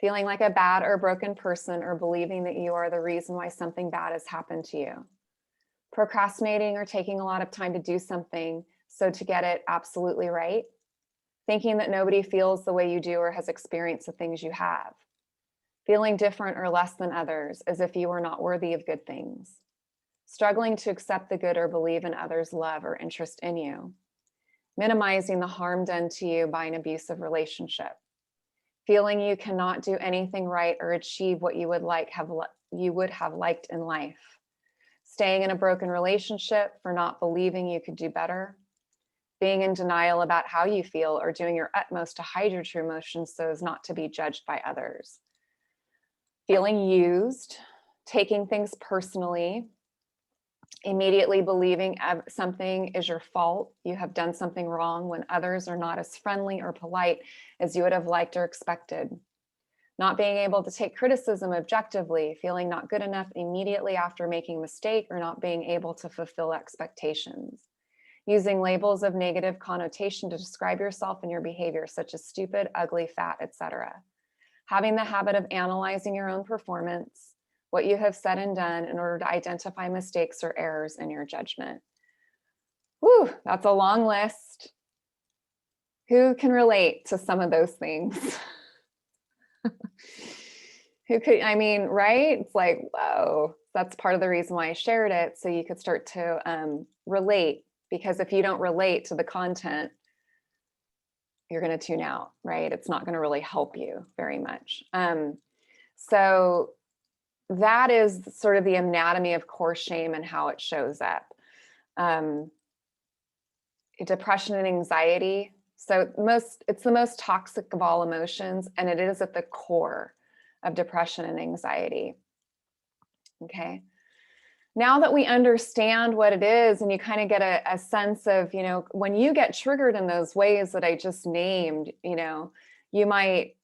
feeling like a bad or broken person, or believing that you are the reason why something bad has happened to you. Procrastinating or taking a lot of time to do something so to get it absolutely right. Thinking that nobody feels the way you do or has experienced the things you have. Feeling different or less than others, as if you are not worthy of good things. Struggling to accept the good or believe in others' love or interest in you. Minimizing the harm done to you by an abusive relationship. Feeling you cannot do anything right or achieve what you would have liked in life. Staying in a broken relationship for not believing you could do better. Being in denial about how you feel or doing your utmost to hide your true emotions so as not to be judged by others. Feeling used, taking things personally, immediately believing something is your fault, you have done something wrong when others are not as friendly or polite as you would have liked or expected. Not being able to take criticism objectively, feeling not good enough immediately after making a mistake, or not being able to fulfill expectations. Using labels of negative connotation to describe yourself and your behavior, such as stupid, ugly, fat, etc. Having the habit of analyzing your own performance, what you have said and done, in order to identify mistakes or errors in your judgment. Whew, that's a long list. Who can relate to some of those things? Who could, I mean, right? It's like, whoa, that's part of the reason why I shared it, so you could start to relate, because if you don't relate to the content, you're going to tune out, right? It's not going to really help you very much. So that is sort of the anatomy of core shame and how it shows up. Depression and anxiety. So it's the most toxic of all emotions, and it is at the core of depression and anxiety. Okay. Now that we understand what it is, and you kind of get a sense of, when you get triggered in those ways that I just named, you might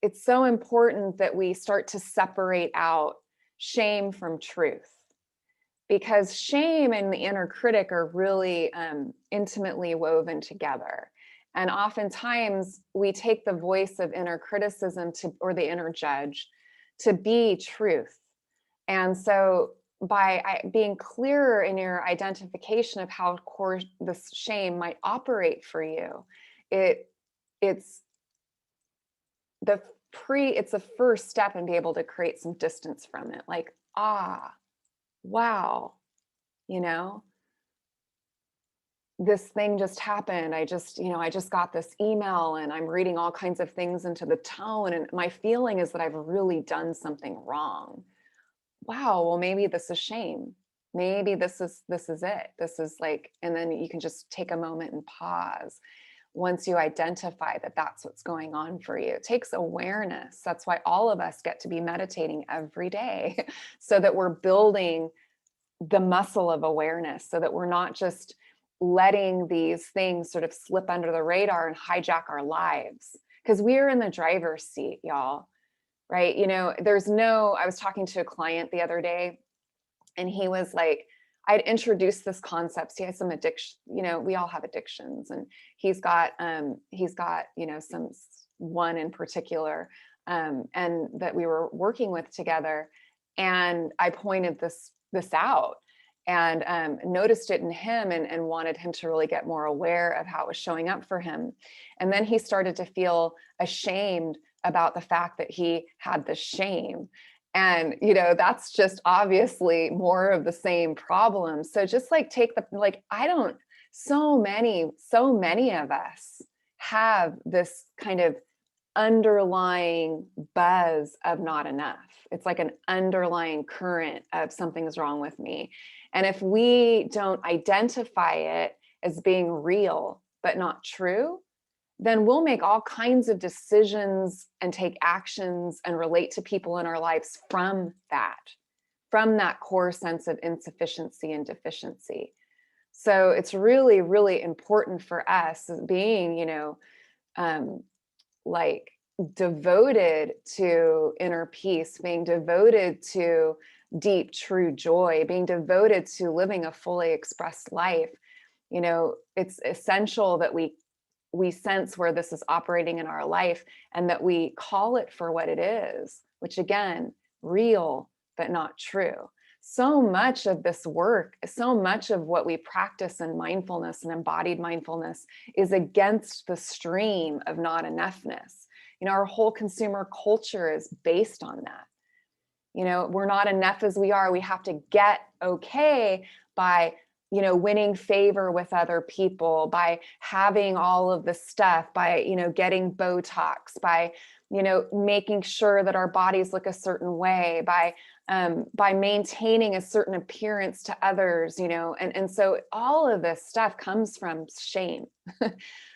it's so important that we start to separate out shame from truth, because shame and the inner critic are really intimately woven together. And oftentimes we take the voice of inner criticism or the inner judge to be truth. And so by being clearer in your identification of how core this shame might operate for you, it's the first step in being able to create some distance from it. Like, wow, this thing just happened. I just got this email, and I'm reading all kinds of things into the tone, and my feeling is that I've really done something wrong. Wow, well, maybe this is shame. Maybe this is it. This is and then you can just take a moment and pause once you identify that that's what's going on for you. It takes awareness. That's why all of us get to be meditating every day, so that we're building the muscle of awareness, so that we're not just letting these things sort of slip under the radar and hijack our lives, because we're in the driver's seat, y'all. Right? I was talking to a client the other day, and he was like, I'd introduced this concept. He has some addiction, we all have addictions, and he's got some one in particular, and that we were working with together. And I pointed this out, and noticed it in him, and wanted him to really get more aware of how it was showing up for him. And then he started to feel ashamed about the fact that he had the shame. And, that's just obviously more of the same problem. So just so many of us have this kind of underlying buzz of not enough. It's like an underlying current of something's wrong with me. And if we don't identify it as being real, but not true, then we'll make all kinds of decisions and take actions and relate to people in our lives from that core sense of insufficiency and deficiency. So it's really, really important for us being, devoted to inner peace, being devoted to deep, true joy, being devoted to living a fully expressed life. It's essential that we we sense where this is operating in our life, and that we call it for what it is, which again, real, but not true. So much of this work, so much of what we practice in mindfulness and embodied mindfulness is against the stream of not enoughness. You know, our whole consumer culture is based on that. You know, we're not enough as we are. We have to get okay by, you know, winning favor with other people, by having all of the stuff, by, you know, getting Botox, by, you know, making sure that our bodies look a certain way, by maintaining a certain appearance to others, you know, and so all of this stuff comes from shame.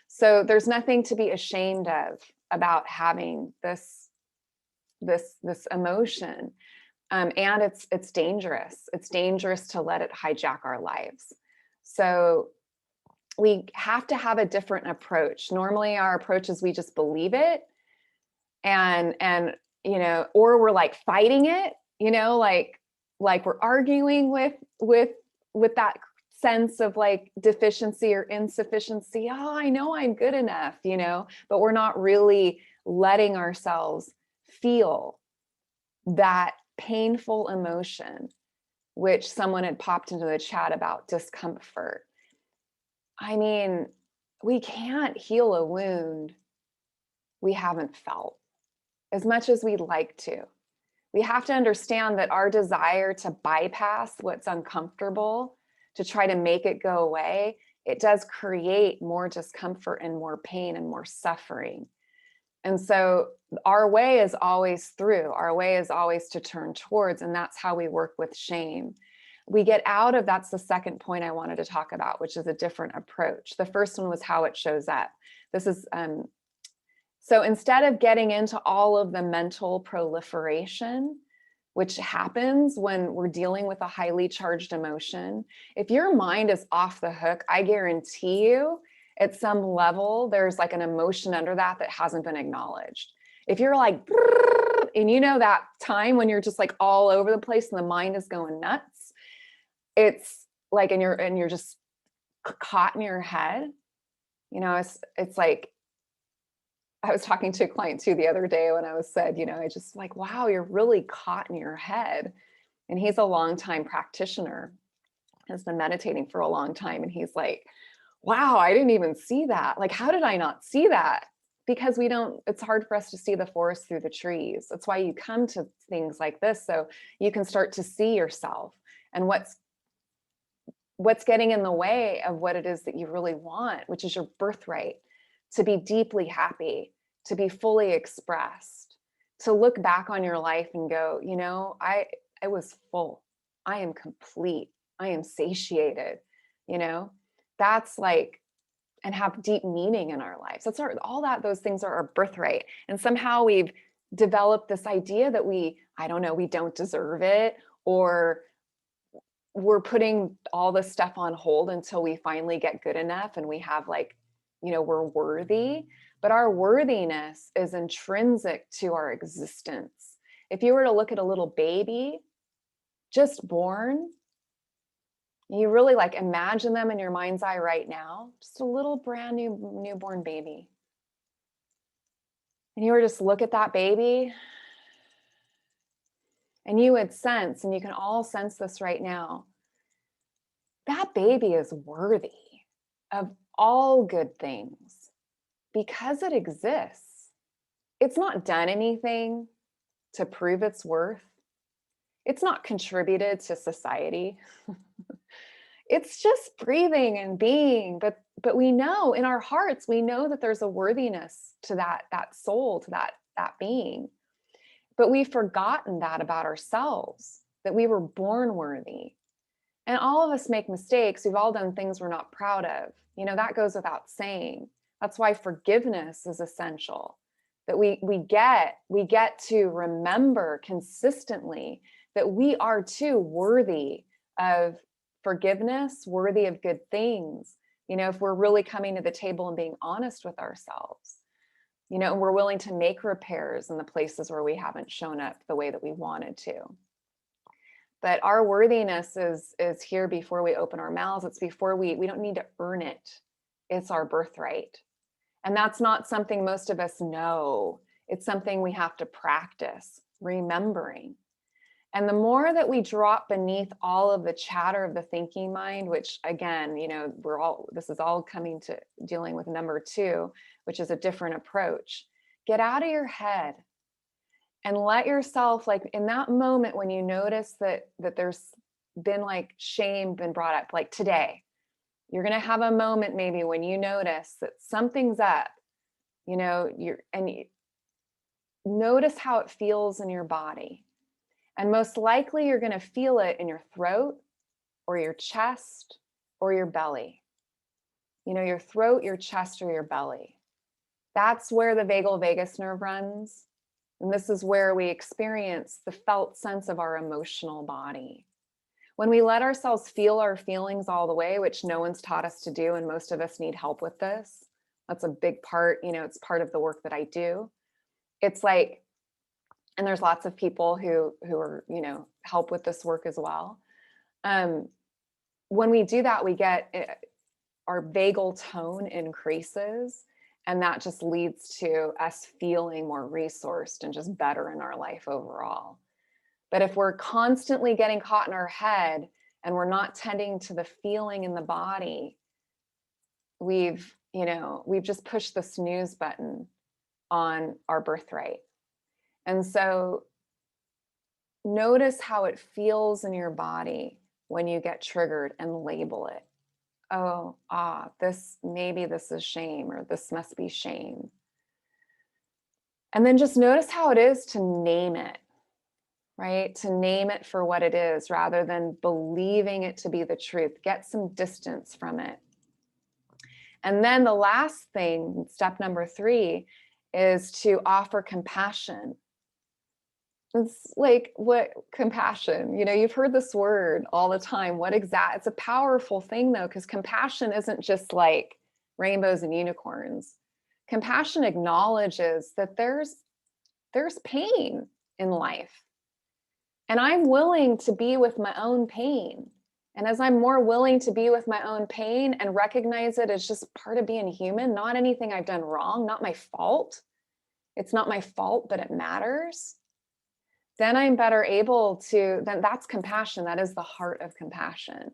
So there's nothing to be ashamed of about having this emotion. And it's dangerous. It's dangerous to let it hijack our lives. So we have to have a different approach. Normally our approach is we just believe it, and you know, or we're like fighting it, you know, like we're arguing with that sense of like deficiency or insufficiency. Oh, I know I'm good enough, you know, but we're not really letting ourselves feel that painful emotion, which someone had popped into the chat about discomfort. I mean, we can't heal a wound we haven't felt as much as we'd like to. We have to understand that our desire to bypass what's uncomfortable, to try to make it go away, it does create more discomfort and more pain and more suffering. And so our way is always through, our way is always to turn towards, and that's how we work with shame. We get out of, that's the second point I wanted to talk about, which is a different approach. The first one was how it shows up. This is, so instead of getting into all of the mental proliferation, which happens when we're dealing with a highly charged emotion, if your mind is off the hook, I guarantee you, at some level, there's like an emotion under that that hasn't been acknowledged. If you're like, and you know that time when you're just like all over the place and the mind is going nuts, it's like, and you're just caught in your head, you know, it's like, I was talking to a client too the other day when I was said, you know, I just like, wow, you're really caught in your head. And he's a longtime practitioner, has been meditating for a long time. And he's like, wow, I didn't even see that. Like, how did I not see that? Because it's hard for us to see the forest through the trees. That's why you come to things like this, so you can start to see yourself and what's getting in the way of what it is that you really want, which is your birthright, to be deeply happy, to be fully expressed, to look back on your life and go, you know, I was full. I am complete. I am satiated, you know? That's like, and have deep meaning in our lives. That's those things are our birthright. And somehow we've developed this idea that we don't deserve it, or we're putting all this stuff on hold until we finally get good enough and we have like, you know, we're worthy. But our worthiness is intrinsic to our existence. If you were to look at a little baby just born, you really like imagine them in your mind's eye right now, just a little brand new newborn baby. And you were just look at that baby and you would sense, and you can all sense this right now, that baby is worthy of all good things because it exists. It's not done anything to prove its worth. It's not contributed to society. It's just breathing and being, but we know in our hearts, we know that there's a worthiness to that soul, to that being. But we've forgotten that about ourselves, that we were born worthy. And all of us make mistakes. We've all done things we're not proud of. You know, that goes without saying. That's why forgiveness is essential. That we get to remember consistently that we are too worthy of forgiveness, worthy of good things. You know, if we're really coming to the table and being honest with ourselves, you know, and we're willing to make repairs in the places where we haven't shown up the way that we wanted to. But our worthiness is here before we open our mouths. It's before we don't need to earn it. It's our birthright. And that's not something most of us know. It's something we have to practice remembering. And the more that we drop beneath all of the chatter of the thinking mind, which again, you know, this is all coming to dealing with number 2, which is a different approach. Get out of your head and let yourself, like in that moment when you notice that there's been like shame been brought up, like today, you're going to have a moment maybe when you notice that something's up, you know, notice how it feels in your body. And most likely you're going to feel it in your throat or your chest or your belly. You know, your throat, your chest, or your belly. That's where the vagal vagus nerve runs. And this is where we experience the felt sense of our emotional body. When we let ourselves feel our feelings all the way, which no one's taught us to do, and most of us need help with this, that's a big part, you know, it's part of the work that I do. It's like, and there's lots of people who are, you know, help with this work as well. When we do that, we get our vagal tone increases, and that just leads to us feeling more resourced and just better in our life overall. But if we're constantly getting caught in our head and we're not tending to the feeling in the body, we've just pushed the snooze button on our birthright. And so notice how it feels in your body when you get triggered and label it. Oh, maybe this is shame, or this must be shame. And then just notice how it is to name it, right? To name it for what it is rather than believing it to be the truth. Get some distance from it. And then the last thing, step number 3, is to offer compassion. It's like, what compassion? You know, you've heard this word all the time. It's a powerful thing though, because compassion isn't just like rainbows and unicorns. Compassion acknowledges that there's pain in life. And I'm willing to be with my own pain. And as I'm more willing to be with my own pain and recognize it as just part of being human, not anything I've done wrong, not my fault. It's not my fault, but it matters. Then I'm better able to, then that's compassion. That is the heart of compassion.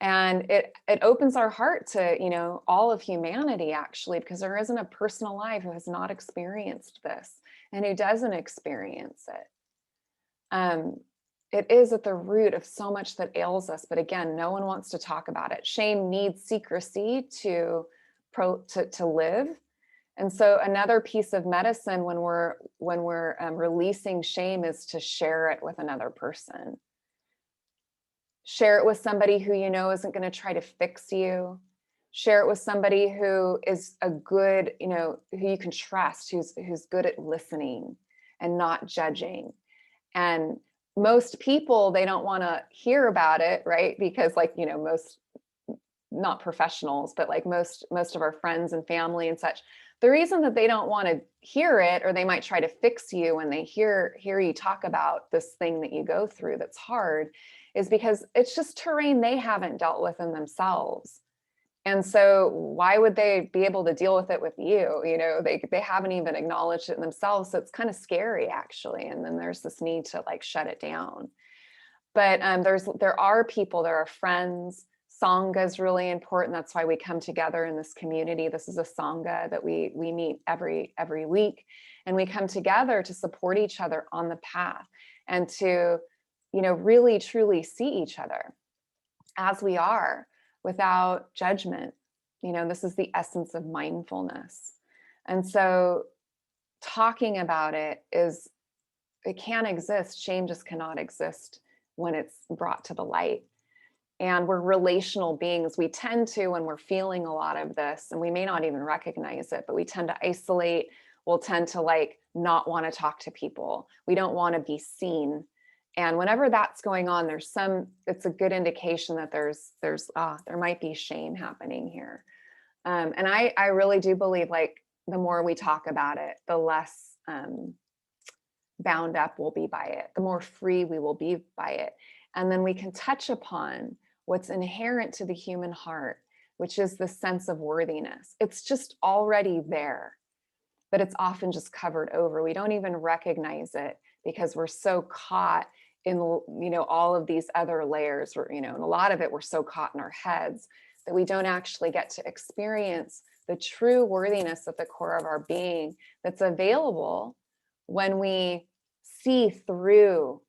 And it opens our heart to, you know, all of humanity actually, because there isn't a person alive who has not experienced this and who doesn't experience it. It is at the root of so much that ails us, but again, no one wants to talk about it. Shame needs secrecy to live. And so another piece of medicine when we're releasing shame is to share it with another person. Share it with somebody who you know isn't going to try to fix you. Share it with somebody who is a good, you know, who you can trust, who's good at listening and not judging. And most people, they don't want to hear about it, right? Because like, you know, most, not professionals, but like most of our friends and family and such, the reason that they don't want to hear it, or they might try to fix you when they hear you talk about this thing that you go through that's hard, is because it's just terrain they haven't dealt with in themselves. And so why would they be able to deal with it with you? You know, they haven't even acknowledged it themselves. So it's kind of scary actually. And then there's this need to like shut it down. But there are people, there are friends. Sangha is really important. That's why we come together in this community. This is a Sangha that we meet every week, and we come together to support each other on the path and to, you know, really truly see each other as we are without judgment. You know, this is the essence of mindfulness. And so talking about it can exist. Shame just cannot exist when it's brought to the light. And we're relational beings. We tend to, when we're feeling a lot of this, and we may not even recognize it, but we tend to isolate. We'll tend to like not want to talk to people. We don't want to be seen. And whenever that's going on, it's a good indication that there might be shame happening here. And I really do believe like the more we talk about it, the less bound up we'll be by it, the more free we will be by it. And then we can touch upon what's inherent to the human heart, which is the sense of worthiness. It's just already there, but it's often just covered over. We don't even recognize it because we're so caught in, all of these other layers, and a lot of it, we're so caught in our heads that we don't actually get to experience the true worthiness at the core of our being that's available when we see through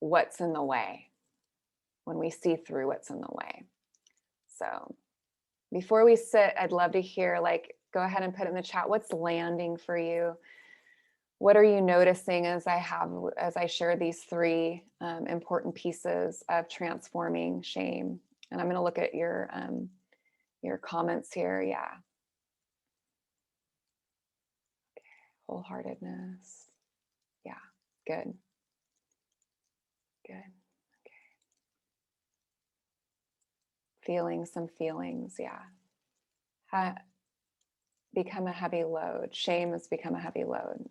what's in the way, So before we sit, I'd love to hear, go ahead and put it in the chat. What's landing for you? What are you noticing as I share these three important pieces of transforming shame? And I'm going to look at your comments here. Yeah. Okay. Wholeheartedness. Yeah. Good. Okay. Feeling some feelings. Yeah. Become a heavy load. Shame has become a heavy load.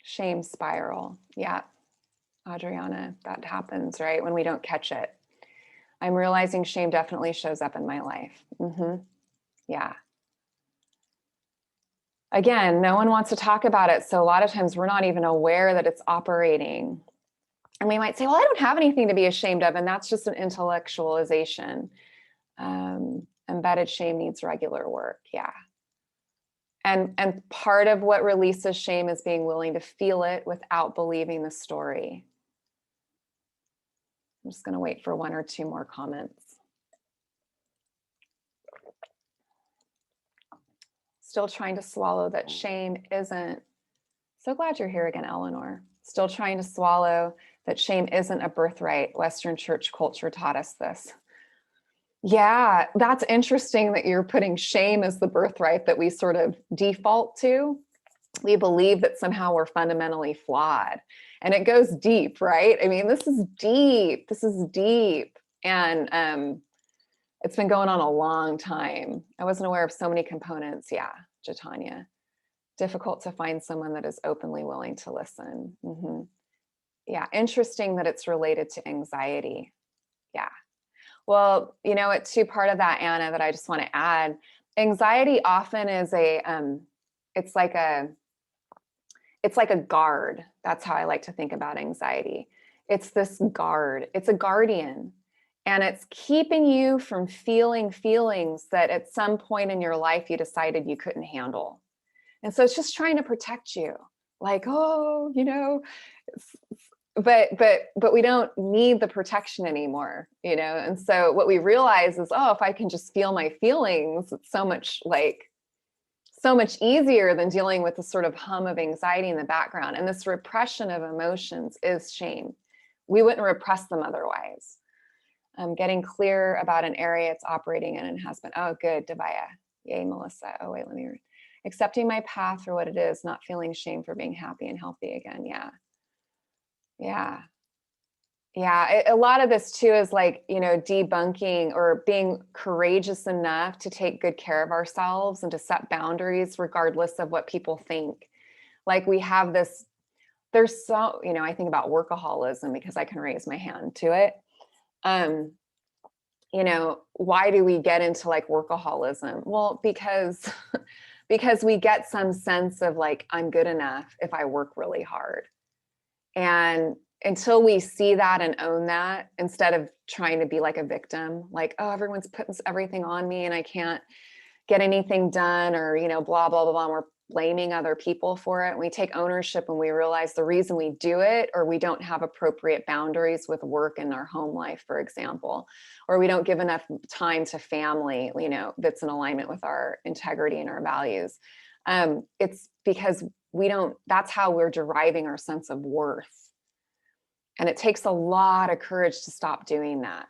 Shame spiral. Yeah. Adriana, that happens, right? When we don't catch it. I'm realizing shame definitely shows up in my life. Yeah. Again, no one wants to talk about it. So a lot of times we're not even aware that it's operating. And we might say, well, I don't have anything to be ashamed of. And that's just an intellectualization. Embedded shame needs regular work. Yeah. And part of what releases shame is being willing to feel it without believing the story. I'm just going to wait for one or two more comments. Still trying to swallow that shame isn't. So glad you're here again, Eleanor. Still trying to swallow that shame isn't a birthright. Western church culture taught us this. Yeah, that's interesting that you're putting shame as the birthright that we sort of default to. We believe that somehow we're fundamentally flawed. And it goes deep, right? I mean, this is deep. And it's been going on a long time. I wasn't aware of so many components. Yeah, Jatanya. Difficult to find someone that is openly willing to listen. Yeah, interesting that it's related to anxiety. Yeah. Well, it's part of that, Anna, that I just want to add. Anxiety often is it's like a guard. That's how I like to think about anxiety. It's this guard. It's a guardian. And it's keeping you from feeling feelings that at some point in your life you decided you couldn't handle. And so it's just trying to protect you. Like, but we don't need the protection anymore, And so what we realize is, if I can just feel my feelings, it's so much easier than dealing with the sort of hum of anxiety in the background. And this repression of emotions is shame. We wouldn't repress them otherwise. Getting clear about an area it's operating in and has been. Oh, good, Devaya. Yay, Melissa. Oh, wait, let me read. Accepting my path for what it is, not feeling shame for being happy and healthy again. Yeah. A lot of this too is debunking or being courageous enough to take good care of ourselves and to set boundaries regardless of what people think. Like we have this, there's so, I think about workaholism because I can raise my hand to it. Why do we get into workaholism? Well, because we get some sense of I'm good enough if I work really hard. And until we see that and own that, instead of trying to be like a victim, everyone's putting everything on me and I can't get anything done, or, blah, blah, blah, blah. And we're blaming other people for it. And we take ownership and we realize the reason we do it, or we don't have appropriate boundaries with work in our home life, for example, or we don't give enough time to family, that's in alignment with our integrity and our values. It's because that's how we're deriving our sense of worth. And it takes a lot of courage to stop doing that.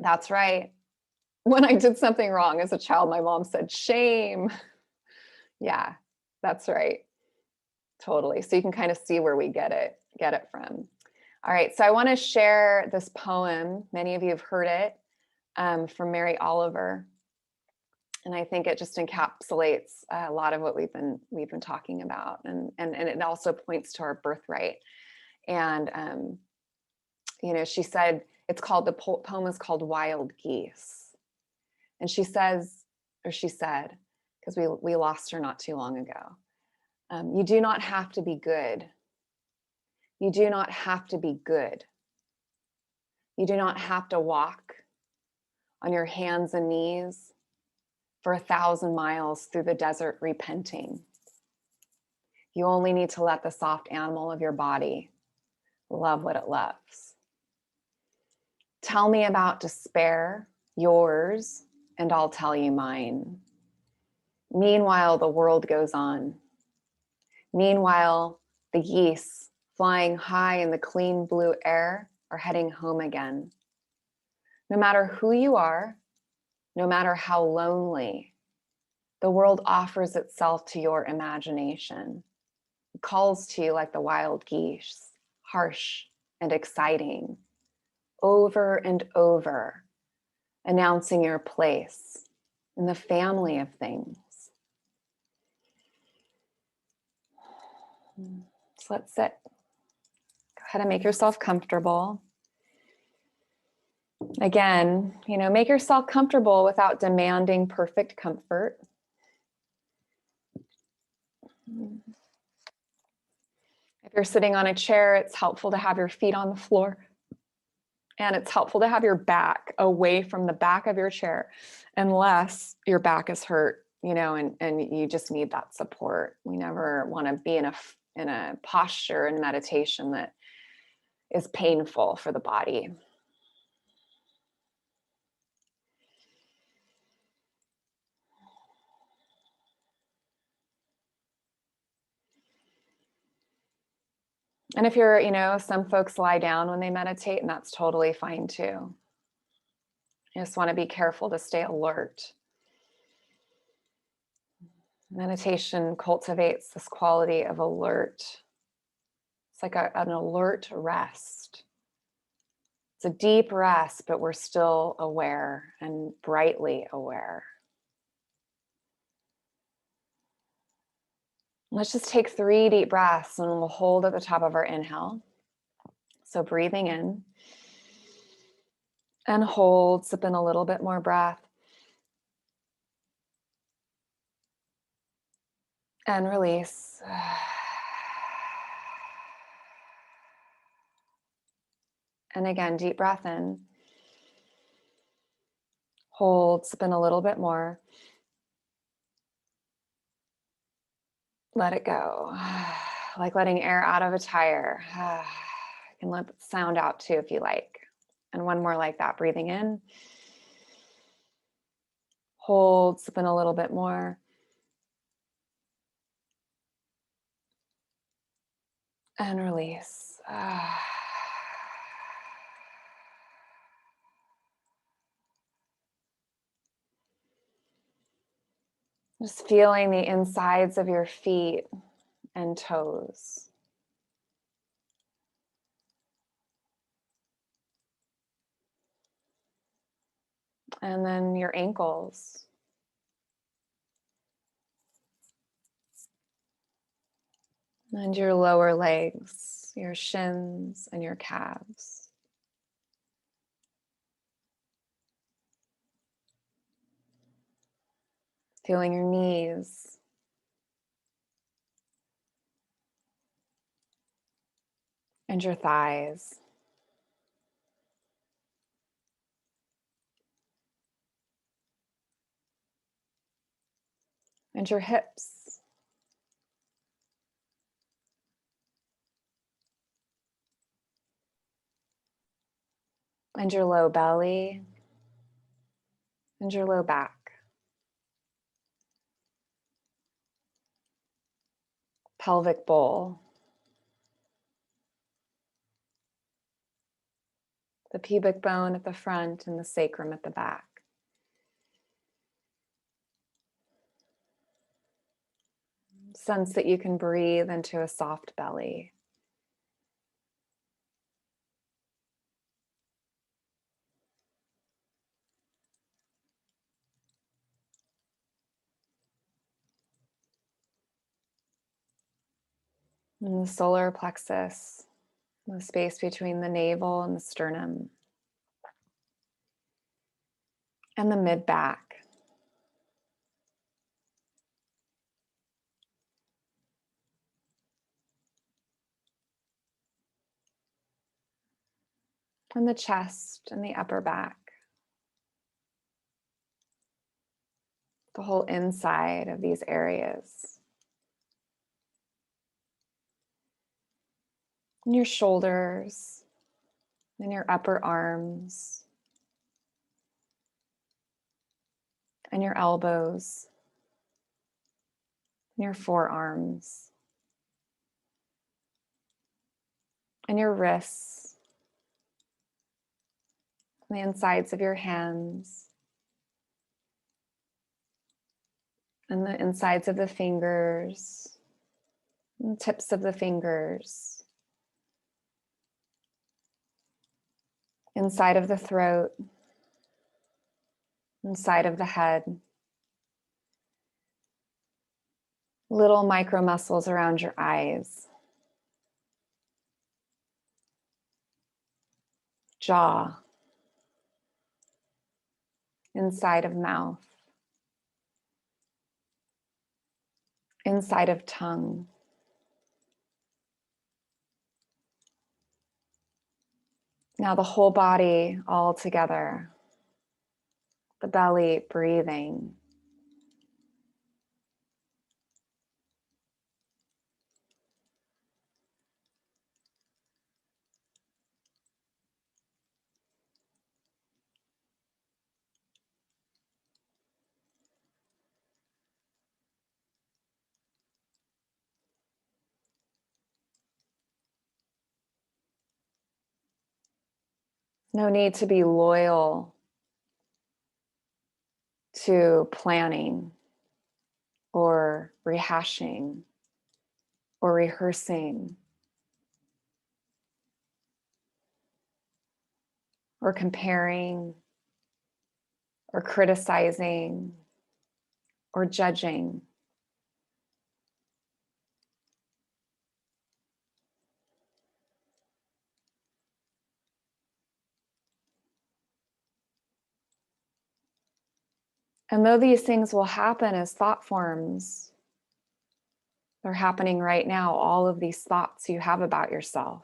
That's right. When I did something wrong as a child, my mom said, shame. Yeah, that's right. Totally. So you can kind of see where we get it from. All right. So I want to share this poem. Many of you have heard it, from Mary Oliver. And I think it just encapsulates a lot of what we've been talking about. And it also points to our birthright. And, she said, the poem is called Wild Geese. And she said, because we lost her not too long ago, you do not have to be good. You do not have to be good. You do not have to walk on your hands and knees for 1,000 miles through the desert repenting. You only need to let the soft animal of your body love what it loves. Tell me about despair, yours, and I'll tell you mine. Meanwhile, the world goes on. Meanwhile, the geese flying high in the clean blue air are heading home again. No matter who you are, no matter how lonely, the world offers itself to your imagination. It calls to you like the wild geese, harsh and exciting, over and over, announcing your place in the family of things. So let's sit. Go ahead and make yourself comfortable. Again, make yourself comfortable without demanding perfect comfort. If you're sitting on a chair, it's helpful to have your feet on the floor. And it's helpful to have your back away from the back of your chair, unless your back is hurt, and you just need that support. We never want to be in a posture in meditation that is painful for the body. And if some folks lie down when they meditate, and that's totally fine too. You just want to be careful to stay alert. Meditation cultivates this quality of alert. It's like an alert rest. It's a deep rest, but we're still aware and brightly aware. Let's just take 3 deep breaths, and we'll hold at the top of our inhale. So breathing in and hold, sip in a little bit more breath. And release. And again, deep breath in. Hold, sip in a little bit more. Let it go. Like letting air out of a tire. You can let the sound out too if you like. And one more like that, breathing in. Hold, sip in a little bit more. And release. Just feeling the insides of your feet and toes. And then your ankles. And your lower legs, your shins and your calves. Feeling your knees. And your thighs. And your hips. And your low belly. And your low back. Pelvic bowl. The pubic bone at the front and the sacrum at the back. Sense that you can breathe into a soft belly. And the solar plexus the space between the navel and the sternum, and the mid-back. And the chest and the upper back. The whole inside of these areas. And your shoulders and your upper arms and your elbows and your forearms and your wrists and the insides of your hands and the insides of the fingers and the tips of the fingers, inside of the throat, inside of the head, little micro muscles around your eyes, jaw, inside of mouth, inside of tongue. Now the whole body all together, the belly breathing. No need to be loyal to planning or rehashing or rehearsing or comparing or criticizing or judging. And though these things will happen as thought forms, they're happening right now, all of these thoughts you have about yourself.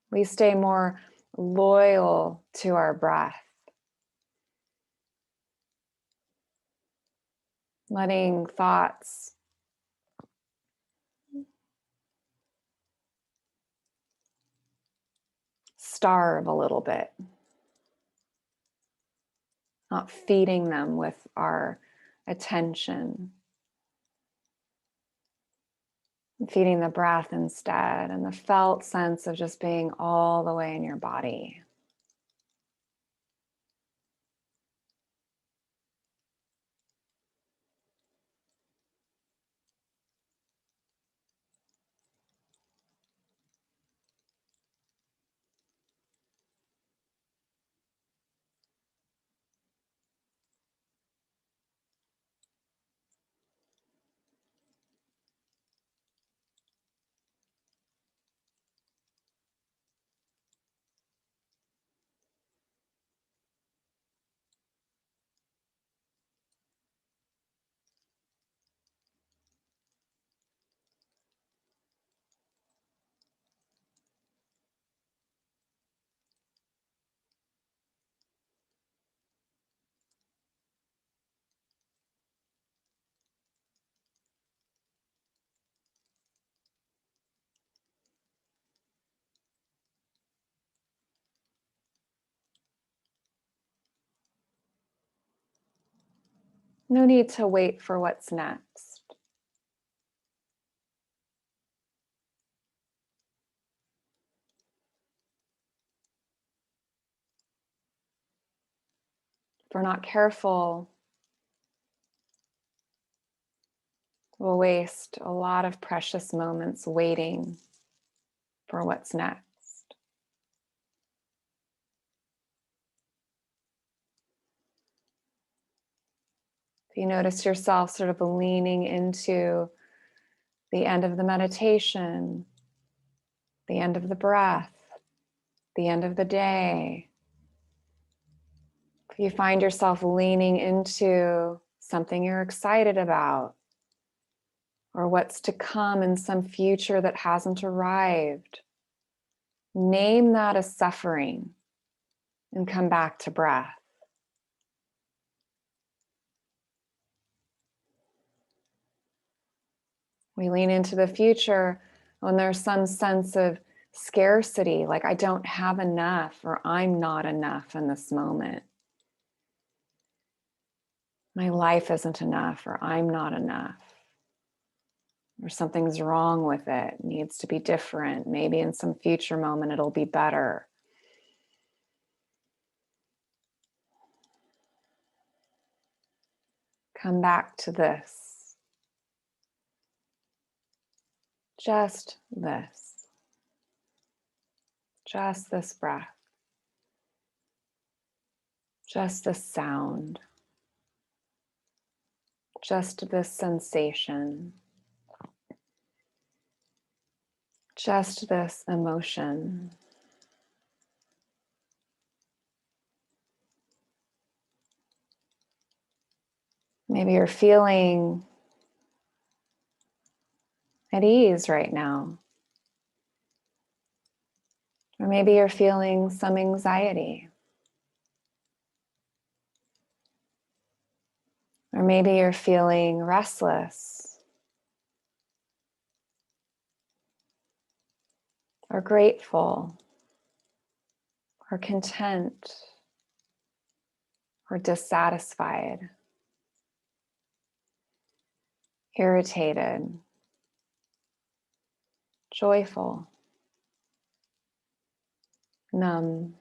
We stay more loyal to our breath, letting thoughts starve a little bit, not feeding them with our attention, feeding the breath instead, and the felt sense of just being all the way in your body. No need to wait for what's next. If we're not careful, we'll waste a lot of precious moments waiting for what's next. you notice yourself sort of leaning into the end of the meditation, the end of the breath, the end of the day, if you find yourself leaning into something you're excited about, or what's to come in some future that hasn't arrived, name that as suffering and come back to breath. We lean into the future when there's some sense of scarcity, like I don't have enough or I'm not enough in this moment. My life isn't enough or I'm not enough. Or something's wrong with it, needs to be different. Maybe in some future moment it'll be better. Come back to this. Just this. Just this breath. Just this sound. Just this sensation. Just this emotion. Maybe you're feeling at ease right now. Or maybe you're feeling some anxiety. Or maybe you're feeling restless or grateful or content or dissatisfied, irritated, joyful, numb,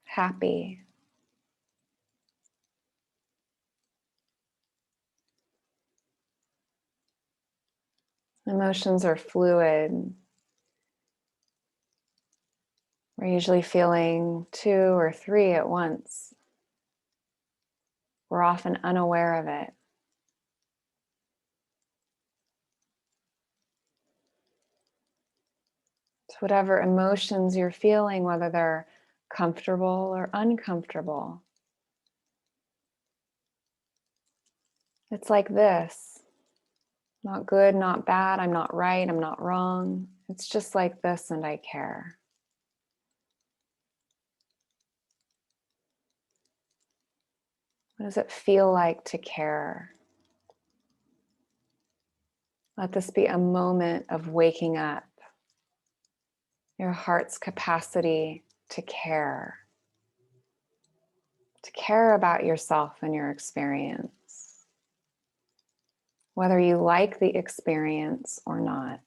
happy. Emotions are fluid. We're usually feeling 2 or 3 at once. We're often unaware of it. So whatever emotions you're feeling, whether they're comfortable or uncomfortable, it's like this. Not good, not bad, I'm not right, I'm not wrong. It's just like this and I care. What does it feel like to care? Let this be a moment of waking up. Your heart's capacity to care about yourself and your experience, whether you like the experience or not.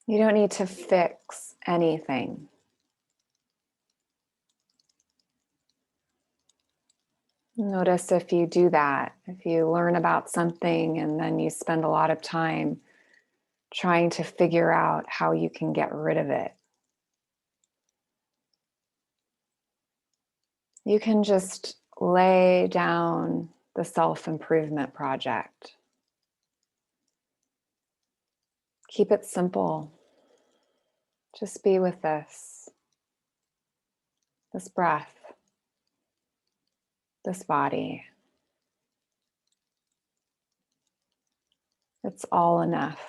You don't need to fix anything. Notice if you do that, if you learn about something and then you spend a lot of time trying to figure out how you can get rid of it. You can just lay down the self-improvement project. Keep it simple. Just be with this breath, this body. It's all enough.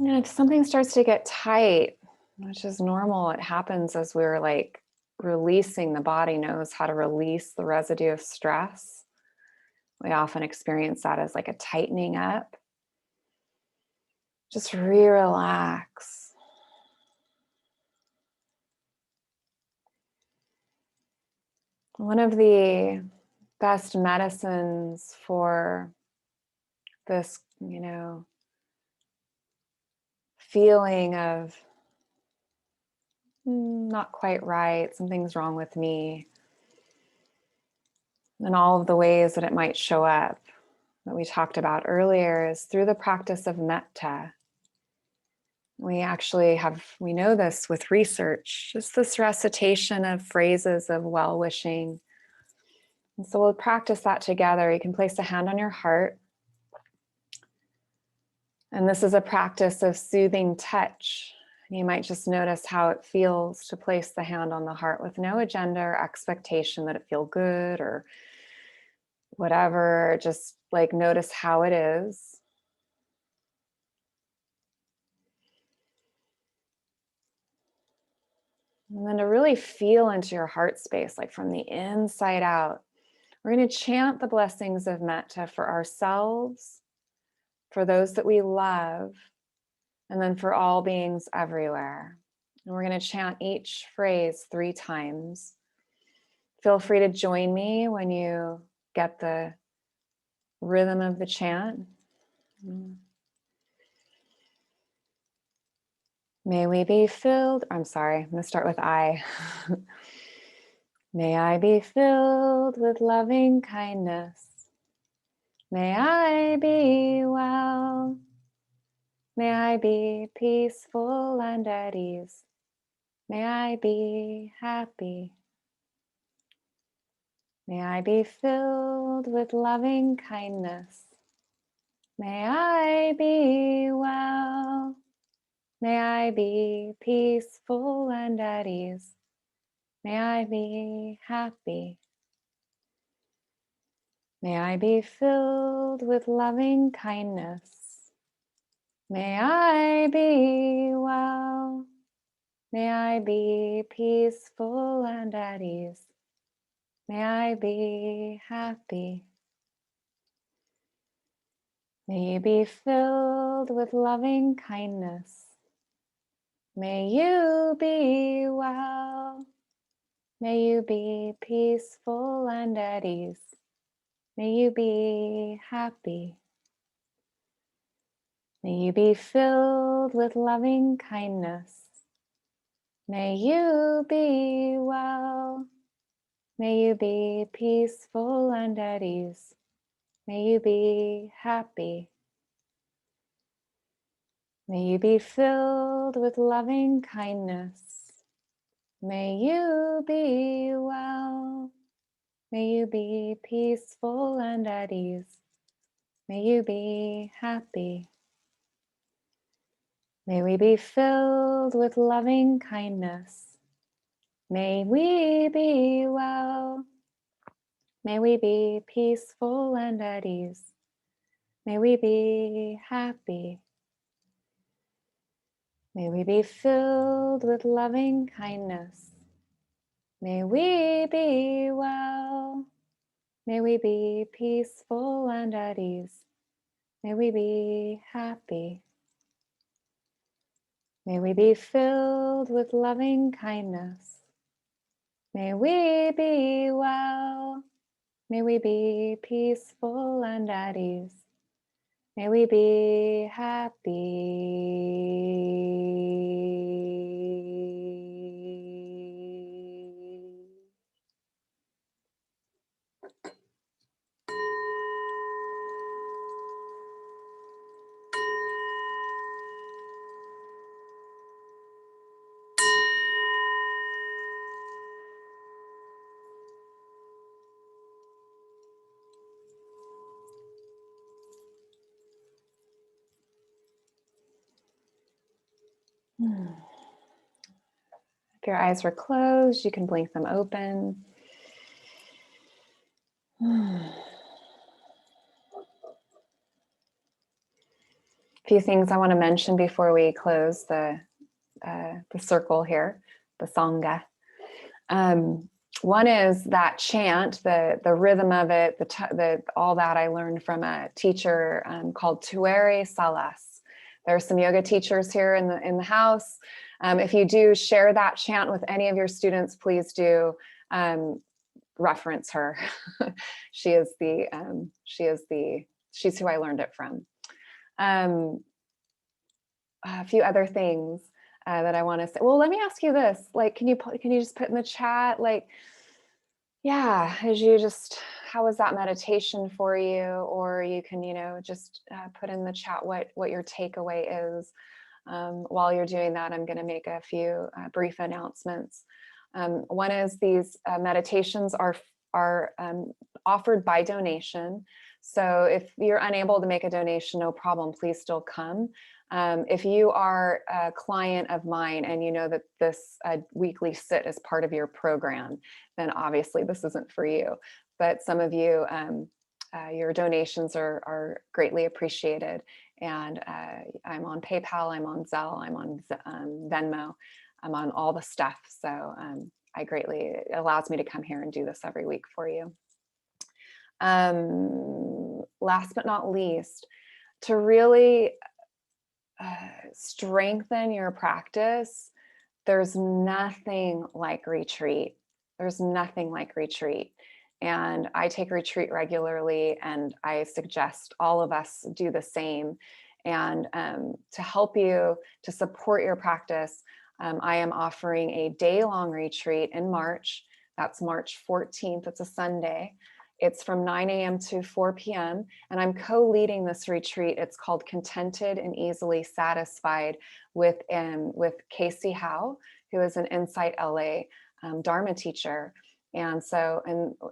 And if something starts to get tight, which is normal, it happens as we're like releasing, the body knows how to release the residue of stress. We often experience that as like a tightening up. Just relax. One of the best medicines for this, feeling of not quite right, something's wrong with me, and all of the ways that it might show up that we talked about earlier is through the practice of metta. We know this with research, just this recitation of phrases of well-wishing. And so we'll practice that together. You can place a hand on your heart. And this is a practice of soothing touch. You might just notice how it feels to place the hand on the heart with no agenda or expectation that it feel good or whatever. Just like notice how it is. And then to really feel into your heart space, like from the inside out, we're going to chant the blessings of metta for ourselves, for those that we love, and then for all beings everywhere. And we're going to chant each phrase 3 times. Feel free to join me when you get the rhythm of the chant. May we be filled, I'm going to start with I. May I be filled with loving kindness. May I be well. May I be peaceful and at ease. May I be happy. May I be filled with loving kindness. May I be well. May I be peaceful and at ease. May I be happy. May I be filled with loving kindness. May I be well. May I be peaceful and at ease. May I be happy. May you be filled with loving kindness. May you be well. May you be peaceful and at ease. May you be happy. May you be filled with loving kindness. May you be well. May you be peaceful and at ease. May you be happy. May you be filled with loving kindness. May you be well. May you be peaceful and at ease. May you be happy. May we be filled with loving kindness. May we be well. May we be peaceful and at ease. May we be happy. May we be filled with loving kindness. May we be well. May we be peaceful and at ease. May we be happy. May we be filled with loving kindness. May we be well. May we be peaceful and at ease. May we be happy. If your eyes were closed, you can blink them open. A few things I want to mention before we close the circle here, the Sangha. One is that chant, the rhythm of it, all that I learned from a teacher called Tuere Salas. There are some yoga teachers here in the house. If you do share that chant with any of your students, please do reference her. She's who I learned it from. A few other things that I want to say. Well, let me ask you this. Like, can you just put in the chat, like, yeah, how was that meditation for you? Or you can, just put in the chat what your takeaway is. While you're doing that, I'm going to make a few brief announcements. One is these meditations are offered by donation. So if you're unable to make a donation, no problem, please still come. If you are a client of mine and you know that this weekly sit is part of your program, then obviously this isn't for you. But some of you, your donations are greatly appreciated. And I'm on PayPal, I'm on Zelle, I'm on Venmo, I'm on all the stuff. So it allows me to come here and do this every week for you. Last but not least, to really strengthen your practice, there's nothing like retreat. There's nothing like retreat. And I take retreat regularly, and I suggest all of us do the same. And to help you to support your practice, I am offering a day-long retreat in March. That's March 14th. It's a Sunday. It's from 9 a.m. to 4 p.m. And I'm co-leading this retreat. It's called Contented and Easily Satisfied with Casey Howe, who is an Insight LA Dharma teacher. And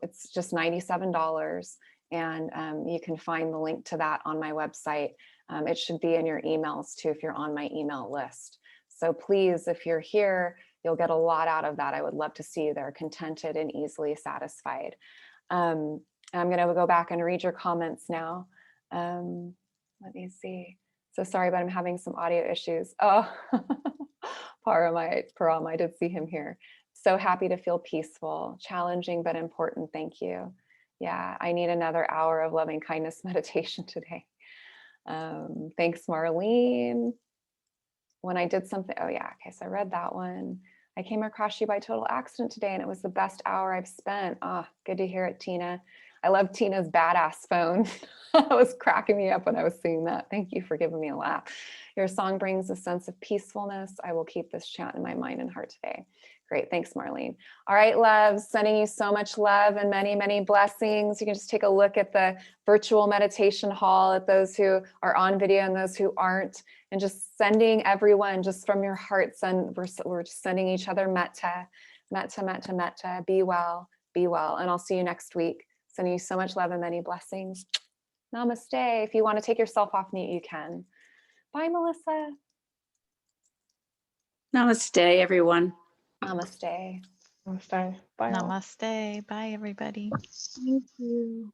it's just $97. And you can find the link to that on my website. It should be in your emails too, if you're on my email list. So please, if you're here, you'll get a lot out of that. I would love to see you there, contented and easily satisfied. I'm going to go back and read your comments now. Let me see. So sorry, but I'm having some audio issues. Oh, Param, I did see him here. So happy to feel peaceful, challenging, but important. Thank you. Yeah, I need another hour of loving kindness meditation today. Thanks, Marlene. When I did something, oh yeah, okay, so I read that one. I came across you by total accident today, and it was the best hour I've spent. Ah, good to hear it, Tina. I love Tina's badass phone. It was cracking me up when I was seeing that. Thank you for giving me a laugh. Your song brings a sense of peacefulness. I will keep this chant in my mind and heart today. Great. Thanks, Marlene. All right, loves, sending you so much love and many, many blessings. You can just take a look at the virtual meditation hall, at those who are on video and those who aren't, and just sending everyone just from your hearts. And we're just sending each other metta, metta, metta, metta. Be well, be well. And I'll see you next week. Sending you so much love and many blessings. Namaste. If you want to take yourself off mute, you can. Bye, Melissa. Namaste, everyone. Namaste. Namaste. Bye. all. Namaste. Bye, everybody. Thank you.